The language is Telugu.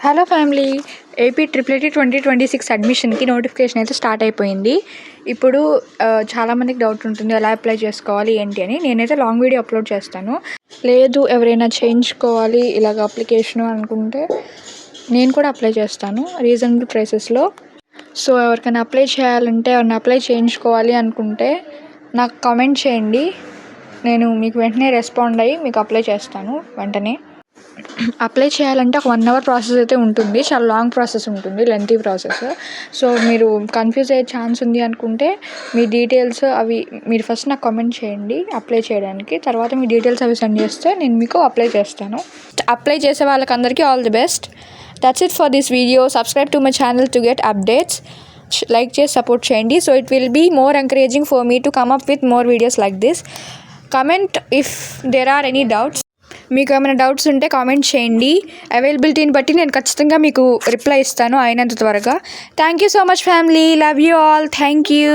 Hello family, AP triple IT 2026 అడ్మిషన్కి నోటిఫికేషన్ అయితే స్టార్ట్ అయిపోయింది. ఇప్పుడు చాలామందికి డౌట్ ఉంటుంది ఎలా అప్లై చేసుకోవాలి ఏంటి అని. నేనైతే లాంగ్ వీడియో అప్లోడ్ చేస్తాను. లేదు ఎవరైనా చేయించుకోవాలి ఇలాగ అప్లికేషన్ అనుకుంటే నేను కూడా అప్లై చేస్తాను రీజనబుల్ ప్రైసెస్లో. సో ఎవరికైనా అప్లై చేయాలంటే ఎవరైనా అప్లై చేయించుకోవాలి అనుకుంటే నాకు కామెంట్ చేయండి. నేను మీకు వెంటనే రెస్పాండ్ అయ్యి మీకు అప్లై చేస్తాను వెంటనే. అప్లై చేయాలంటే ఒక 1 అవర్ ప్రాసెస్ అయితే ఉంటుంది. చాలా లాంగ్ ప్రాసెస్ ఉంటుంది, లెంతీ ప్రాసెస్. సో మీరు కన్ఫ్యూజ్ అయ్యే ఛాన్స్ ఉంది అనుకుంటే మీ డీటెయిల్స్ అవి మీరు ఫస్ట్ నాకు కామెంట్ చేయండి అప్లై చేయడానికి. తర్వాత మీ డీటెయిల్స్ అవి సెండ్ చేస్తే నేను మీకు అప్లై చేస్తాను. అప్లై చేసే వాళ్ళకందరికీ all the best. That's it for this video. Subscribe to my channel to get updates. Like చేసి సపోర్ట్ చేయండి. So it will be more encouraging for me to come up with more videos like this. Comment if there are any doubts. మీకు ఏమైనా డౌట్స్ ఉంటే కామెంట్ చేయండి. అవైలబిలిటీని బట్టి నేను ఖచ్చితంగా మీకు రిప్లై ఇస్తాను అయినంత త్వరగా. Thank you so much family. Love you all. Thank you.